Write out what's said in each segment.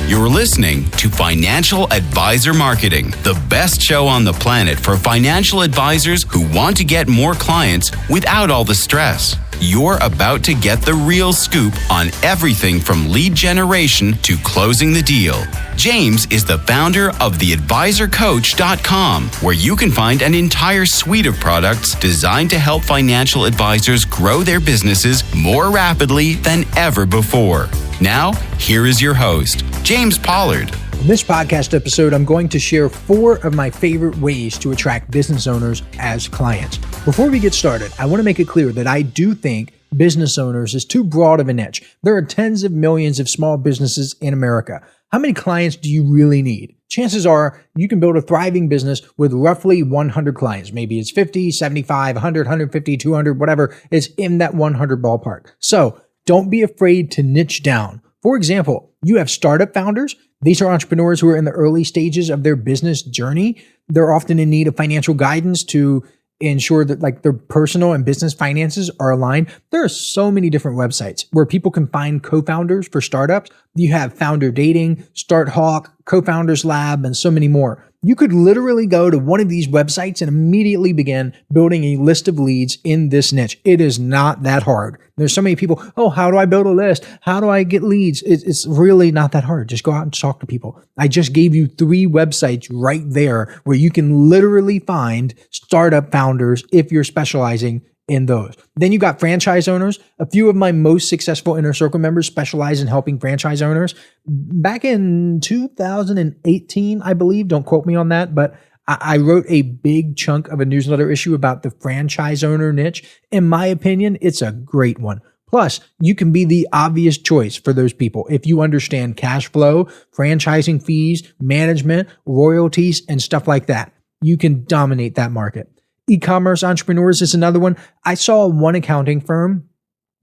You're listening to Financial Advisor Marketing, the best show on the planet for financial advisors who want to get more clients without all the stress. You're about to get the real scoop on everything from lead generation to closing the deal. James is the founder of theadvisorcoach.com, where you can find an entire suite of products designed to help financial advisors grow their businesses more rapidly than ever before. Now, here is your host, James Pollard. In this podcast episode, I'm going to share 4 of my favorite ways to attract business owners as clients. Before we get started, I want to make it clear that I do think business owners is too broad of a niche. There are tens of millions of small businesses in America. How many clients do you really need? Chances are you can build a thriving business with roughly 100 clients. Maybe it's 50, 75, 100, 150, 200, whatever. It's in that 100 ballpark. So don't be afraid to niche down. For example, you have startup founders. These are entrepreneurs who are in the early stages of their business journey. They're often in need of financial guidance to ensure that their personal and business finances are aligned. There are so many different websites where people can find co-founders for startups. You have Founder Dating, Start Hawk, Co-Founders Lab, and so many more. You could literally go to one of these websites and immediately begin building a list of leads in this niche. It is not that hard. There's so many people, how do I build a list? How do I get leads? It's really not that hard. Just go out and talk to people. I just gave you 3 websites right there where you can literally find startup founders if you're specializing in those. Then you got franchise owners. A few of my most successful Inner Circle members specialize in helping franchise owners. Back in 2018, I believe, don't quote me on that, but I wrote a big chunk of a newsletter issue about the franchise owner niche. In my opinion, it's a great one. Plus, you can be the obvious choice for those people if you understand cash flow, franchising fees, management, royalties, and stuff like that. You can dominate that market. E-commerce entrepreneurs is another one. I saw one accounting firm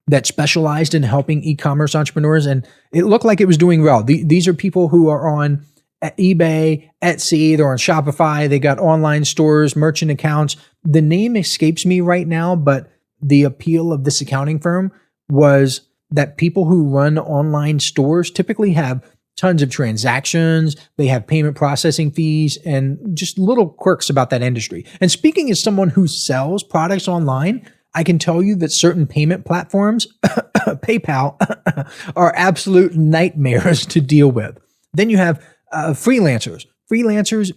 that specialized in helping e-commerce entrepreneurs, and it looked like it was doing well. These are people who are on eBay, Etsy, they're on Shopify, they got online stores, merchant accounts. The name escapes me right now, but the appeal of this accounting firm was that people who run online stores typically have tons of transactions, they have payment processing fees, and just little quirks about that industry. And speaking as someone who sells products online, I can tell you that certain payment platforms, PayPal, are absolute nightmares to deal with. Then you have freelancers. Freelancers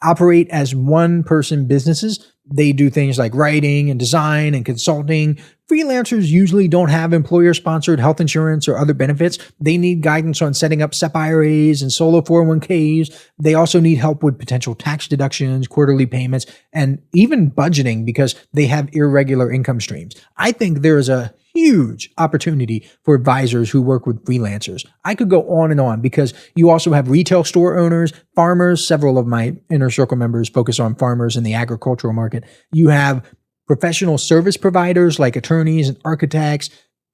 operate as one-person businesses. They do things like writing and design and consulting. Freelancers usually don't have employer-sponsored health insurance or other benefits. They need guidance on setting up SEP IRAs and solo 401ks. They also need help with potential tax deductions, quarterly payments, and even budgeting because they have irregular income streams. I think there is a huge opportunity for advisors who work with freelancers. I could go on and on because you also have retail store owners, farmers. Several of my Inner Circle members focus on farmers in the agricultural market. You have professional service providers like attorneys and architects,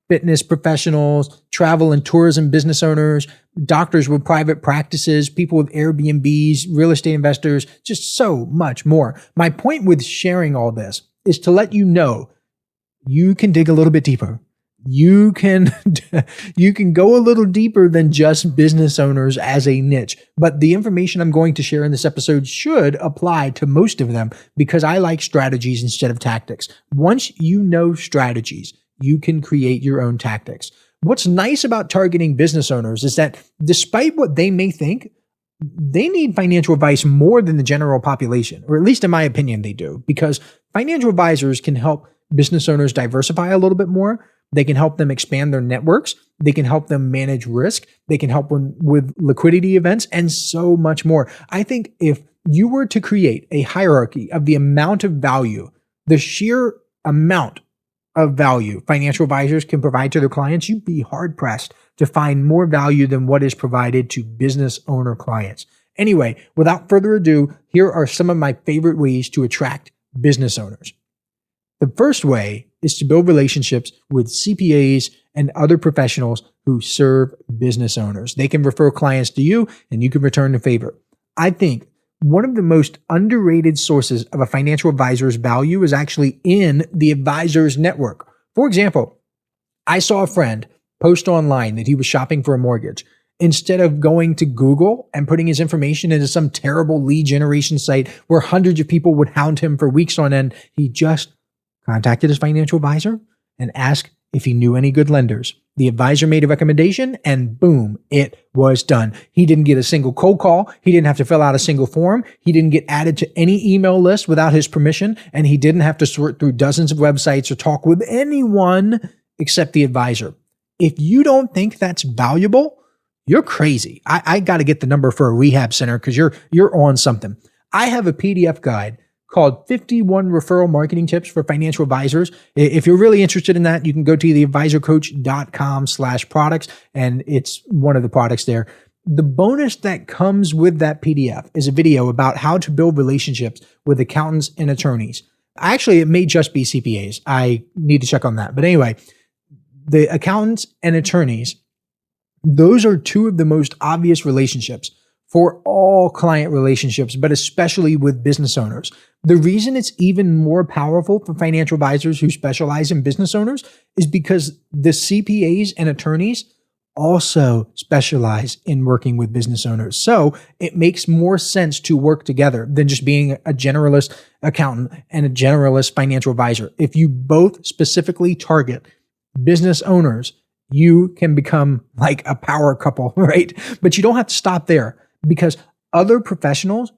fitness professionals, travel and tourism business owners, doctors with private practices, people with Airbnbs, real estate investors, just so much more. My point with sharing all this is to let you know you can dig a little bit deeper. You can go a little deeper than just business owners as a niche. But the information I'm going to share in this episode should apply to most of them because I like strategies instead of tactics. Once you know strategies, you can create your own tactics. What's nice about targeting business owners is that despite what they may think, they need financial advice more than the general population, or at least in my opinion, they do, because financial advisors can help business owners diversify a little bit more. They can help them expand their networks. They can help them manage risk. They can help them with liquidity events and so much more. I think if you were to create a hierarchy of the amount of value, the sheer amount of value financial advisors can provide to their clients, you'd be hard pressed to find more value than what is provided to business owner clients. Anyway, without further ado, here are some of my favorite ways to attract business owners. The first way is to build relationships with CPAs and other professionals who serve business owners. They can refer clients to you and you can return the favor. I think one of the most underrated sources of a financial advisor's value is actually in the advisor's network. For example, I saw a friend post online that he was shopping for a mortgage instead of going to Google and putting his information into some terrible lead generation site where hundreds of people would hound him for weeks on end. He just contacted his financial advisor and asked if he knew any good lenders. The advisor made a recommendation and boom, it was done. He didn't get a single cold call. He didn't have to fill out a single form. He didn't get added to any email list without his permission. And he didn't have to sort through dozens of websites or talk with anyone except the advisor. If you don't think that's valuable, you're crazy. I got to get the number for a rehab center because you're on something. I have a PDF guide called 51 Referral Marketing Tips for Financial Advisors. If you're really interested in that, you can go to theadvisorcoach.com/products, and it's one of the products there. The bonus that comes with that PDF is a video about how to build relationships with accountants and attorneys. Actually, it may just be CPAs. I need to check on that. But anyway, the accountants and attorneys, those are two of the most obvious relationships for all client relationships, but especially with business owners. The reason it's even more powerful for financial advisors who specialize in business owners is because the CPAs and attorneys also specialize in working with business owners. So it makes more sense to work together than just being a generalist accountant and a generalist financial advisor. If you both specifically target business owners, you can become like a power couple, right? But you don't have to stop there because other professionals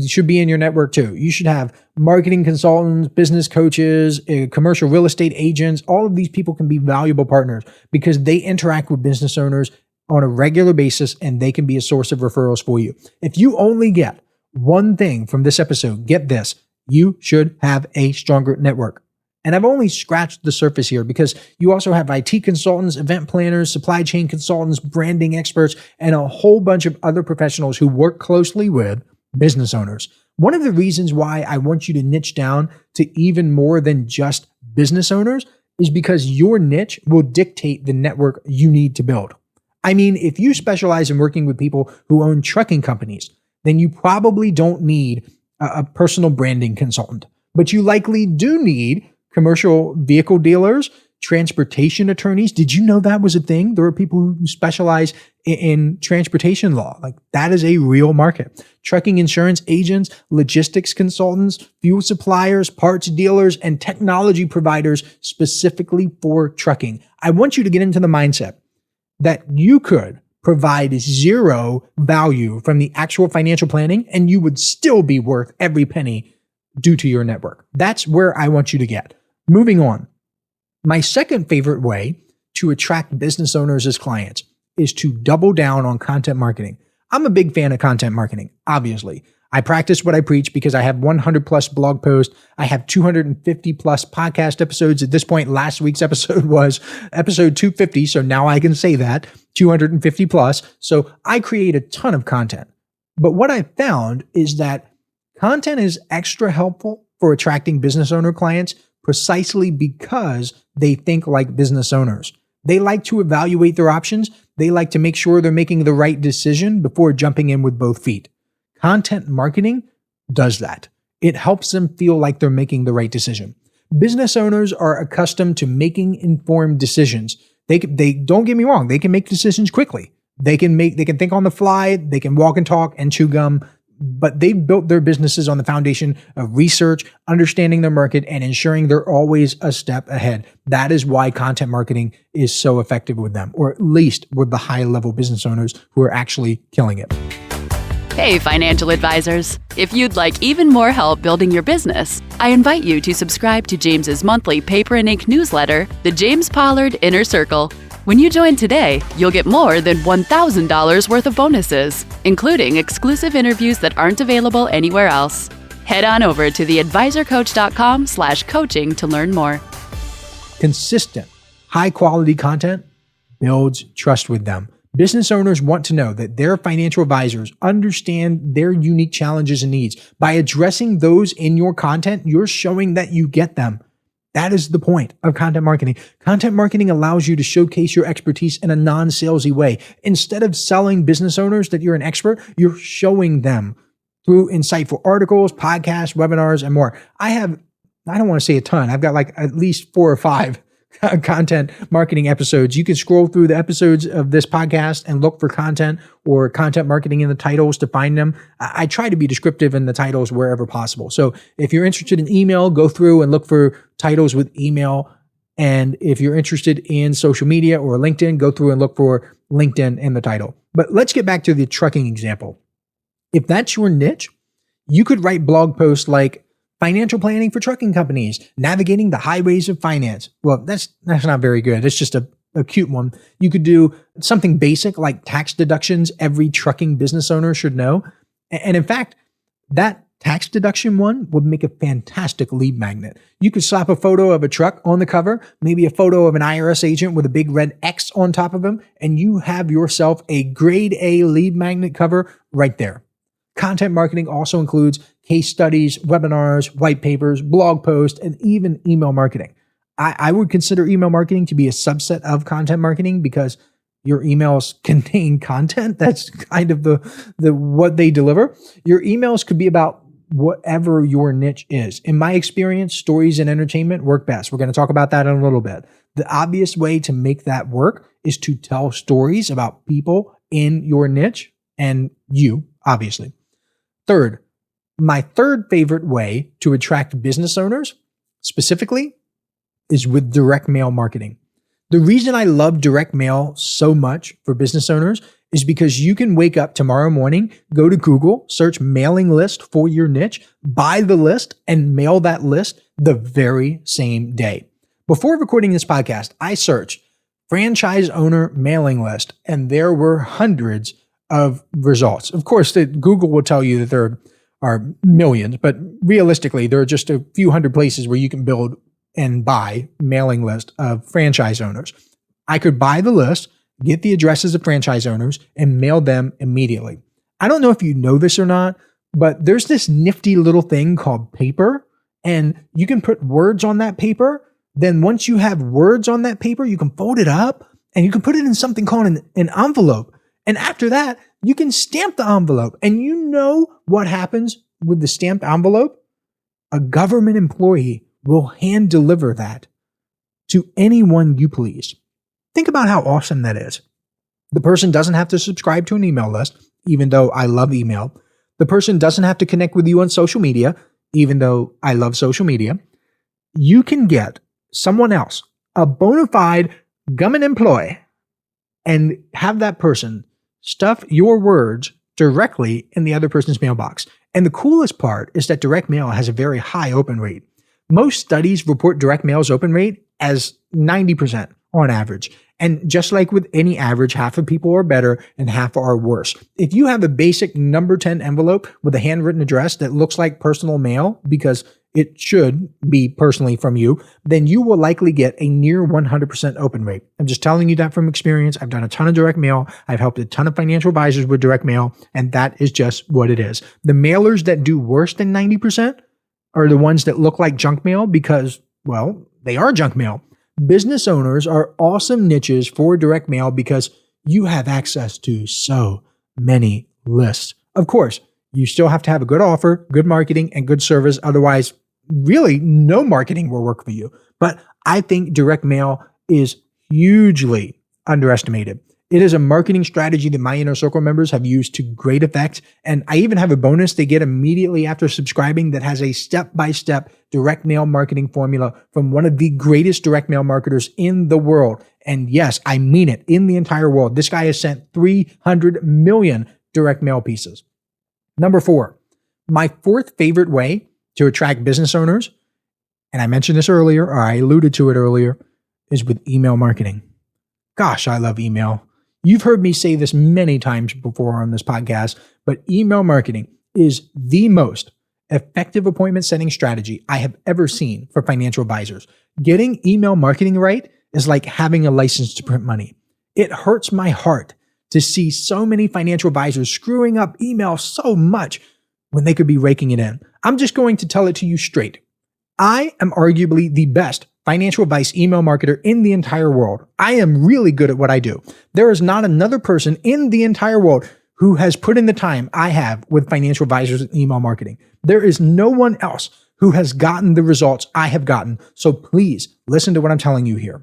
should be in your network too. You should have marketing consultants, business coaches, commercial real estate agents. All of these people can be valuable partners because they interact with business owners on a regular basis and they can be a source of referrals for you. If you only get one thing from this episode, get this, you should have a stronger network. And I've only scratched the surface here because you also have IT consultants, event planners, supply chain consultants, branding experts, and a whole bunch of other professionals who work closely with business owners. One of the reasons why I want you to niche down to even more than just business owners is because your niche will dictate the network you need to build. I mean, if you specialize in working with people who own trucking companies, then you probably don't need a personal branding consultant, but you likely do need commercial vehicle dealers, transportation attorneys. Did you know that was a thing? There are people who specialize in transportation law. Like that is a real market. Trucking insurance agents, logistics consultants, fuel suppliers, parts dealers, and technology providers specifically for trucking. I want you to get into the mindset that you could provide zero value from the actual financial planning and you would still be worth every penny due to your network. That's where I want you to get. Moving on. My second favorite way to attract business owners as clients is to double down on content marketing. I'm a big fan of content marketing, obviously. I practice what I preach because I have 100 plus blog posts. I have 250 plus podcast episodes. At this point, last week's episode was episode 250. So now I can say that 250 plus. So I create a ton of content. But what I found is that content is extra helpful for attracting business owner clients precisely because they think like business owners. They like to evaluate their options. They like to make sure they're making the right decision before jumping in with both feet. Content marketing does that. It helps them feel like they're making the right decision. Business owners are accustomed to making informed decisions. They don't get me wrong. They can make decisions quickly. They can think on the fly. They can walk and talk and chew gum. But they've built their businesses on the foundation of research, understanding their market, and ensuring they're always a step ahead. That is why content marketing is so effective with them, or at least with the high-level business owners who are actually killing it. Hey, financial advisors. If you'd like even more help building your business, I invite you to subscribe to James's monthly paper and ink newsletter, The James Pollard Inner Circle. When you join today, you'll get more than $1,000 worth of bonuses, including exclusive interviews that aren't available anywhere else. Head on over to theadvisorcoach.com/coaching to learn more. Consistent, high-quality content builds trust with them. Business owners want to know that their financial advisors understand their unique challenges and needs. By addressing those in your content, you're showing that you get them. That is the point of content marketing. Content marketing allows you to showcase your expertise in a non-salesy way. Instead of selling business owners that you're an expert, you're showing them through insightful articles, podcasts, webinars, and more. I don't want to say a ton. I've got like at least 4 or 5 content marketing episodes. You can scroll through the episodes of this podcast and look for content or content marketing in the titles to find them. I try to be descriptive in the titles wherever possible. So if you're interested in email, go through and look for titles with email. And if you're interested in social media or LinkedIn, go through and look for LinkedIn in the title. But let's get back to the trucking example. If that's your niche, you could write blog posts like financial planning for trucking companies, navigating the highways of finance. Well, that's not very good. It's just a cute one. You could do something basic like tax deductions every trucking business owner should know. And in fact, that tax deduction one would make a fantastic lead magnet. You could slap a photo of a truck on the cover, maybe a photo of an IRS agent with a big red X on top of him, and you have yourself a grade A lead magnet cover right there. Content marketing also includes case studies, webinars, white papers, blog posts, and even email marketing. I would consider email marketing to be a subset of content marketing because your emails contain content. That's kind of the what they deliver. Your emails could be about whatever your niche is. In my experience, stories and entertainment work best. We're going to talk about that in a little bit. The obvious way to make that work is to tell stories about people in your niche and you, obviously. Third, my third favorite way to attract business owners specifically is with direct mail marketing. The reason I love direct mail so much for business owners is because you can wake up tomorrow morning, go to Google, search mailing list for your niche, buy the list, and mail that list the very same day. Before recording this podcast, I searched franchise owner mailing list, and there were hundreds of results. Of course, Google will tell you that there are millions, but realistically, there are just a few hundred places where you can build and buy mailing list of franchise owners. I could buy the list, get the addresses of franchise owners, and mail them immediately. I don't know if you know this or not, but there's this nifty little thing called paper, and you can put words on that paper. Then once you have words on that paper, you can fold it up and you can put it in something called an envelope. And after that, you can stamp the envelope. And you know what happens with the stamped envelope? A government employee will hand deliver that to anyone you please. Think about how awesome that is. The person doesn't have to subscribe to an email list, even though I love email. The person doesn't have to connect with you on social media, even though I love social media. You can get someone else, a bona fide government employee, and have that person stuff your words directly in the other person's mailbox. And the coolest part is that direct mail has a very high open rate. Most studies report direct mail's open rate as 90% on average. And just like with any average, half of people are better and half are worse. If you have a basic number 10 envelope with a handwritten address that looks like personal mail because it should be personally from you, then you will likely get a near 100% open rate. I'm just telling you that from experience. I've done a ton of direct mail. I've helped a ton of financial advisors with direct mail, and that is just what it is. The mailers that do worse than 90% are the ones that look like junk mail because, well, they are junk mail. Business owners are awesome niches for direct mail because you have access to so many lists. Of course, you still have to have a good offer, good marketing, and good service. Otherwise, really, no marketing will work for you. But I think direct mail is hugely underestimated. It is a marketing strategy that my Inner Circle members have used to great effect. And I even have a bonus they get immediately after subscribing that has a step-by-step direct mail marketing formula from one of the greatest direct mail marketers in the world. And yes, I mean it, in the entire world. This guy has sent 300 million direct mail pieces. Number 4, my fourth favorite way to attract business owners, and I mentioned this earlier, or I alluded to it earlier, is with email marketing. Gosh, I love email. You've heard me say this many times before on this podcast, but email marketing is the most effective appointment setting strategy I have ever seen for financial advisors. Getting email marketing right is like having a license to print money. It hurts my heart to see so many financial advisors screwing up email so much when they could be raking it in. I'm just going to tell it to you straight. I am arguably the best financial advice email marketer in the entire world. I am really good at what I do. There is not another person in the entire world who has put in the time I have with financial advisors and email marketing. There is no one else who has gotten the results I have gotten. So please listen to what I'm telling you here.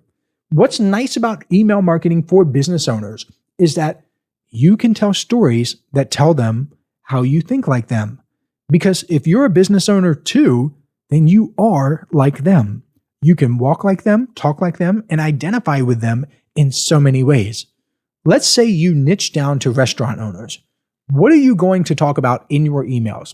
What's nice about email marketing for business owners is that you can tell stories that tell them how you think like them. Because if you're a business owner too, then you are like them. You can walk like them, talk like them, and identify with them in so many ways. Let's say you niche down to restaurant owners. What are you going to talk about in your emails?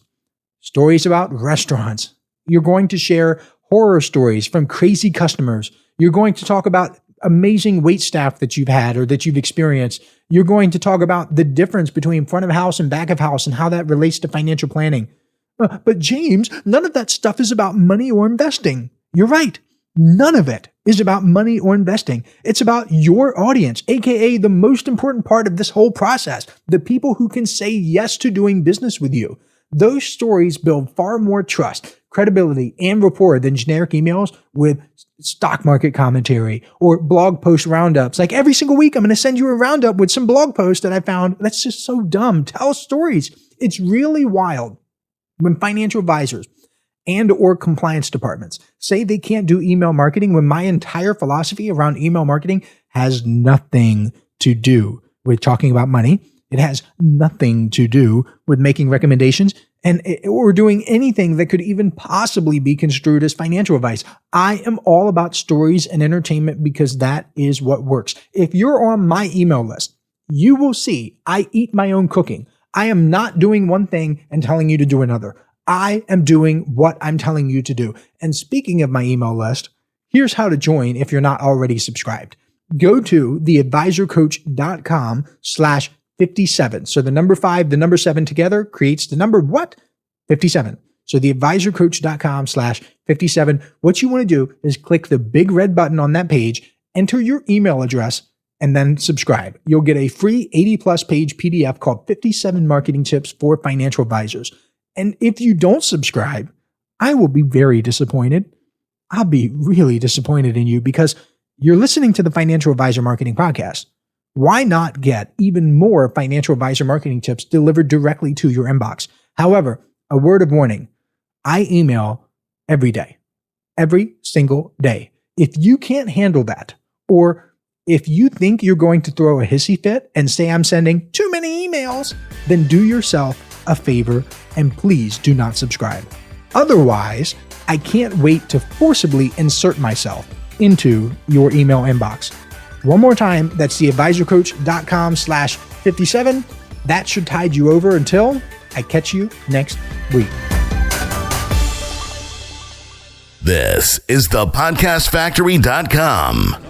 Stories about restaurants. You're going to share horror stories from crazy customers. You're going to talk about amazing wait staff that you've had or that you've experienced. You're going to talk about the difference between front of house and back of house and how that relates to financial planning. But James, none of that stuff is about money or investing. You're right. None of it is about money or investing. It's about your audience, aka the most important part of this whole process, the people who can say yes to doing business with you. Those stories build far more trust, credibility, and rapport than generic emails with stock market commentary or blog post roundups. Like every single week, I'm going to send you a roundup with some blog posts that I found. That's just so dumb. Tell stories. It's really wild when financial advisors and or compliance departments say they can't do email marketing when my entire philosophy around email marketing has nothing to do with talking about money. It has nothing to do with making recommendations or doing anything that could even possibly be construed as financial advice. I am all about stories and entertainment because that is what works. If you're on my email list, you will see I eat my own cooking. I am not doing one thing and telling you to do another. I am doing what I'm telling you to do. And speaking of my email list, here's how to join if you're not already subscribed. Go to theadvisorcoach.com/57. So the number 5, the number 7 together creates the number what? 57. So theadvisorcoach.com/57. What you want to do is click the big red button on that page, enter your email address, and then subscribe. You'll get a free 80+ page PDF called 57 Marketing Tips for Financial Advisors. And if you don't subscribe, I will be very disappointed. I'll be really disappointed in you because you're listening to the Financial Advisor Marketing Podcast. Why not get even more financial advisor marketing tips delivered directly to your inbox? However, a word of warning, I email every day, every single day. If you can't handle that, or if you think you're going to throw a hissy fit and say I'm sending too many emails, then do yourself a favor and please do not subscribe. Otherwise, I can't wait to forcibly insert myself into your email inbox. One more time, that's theadvisorcoach.com/57. That should tide you over until I catch you next week. This is thepodcastfactory.com.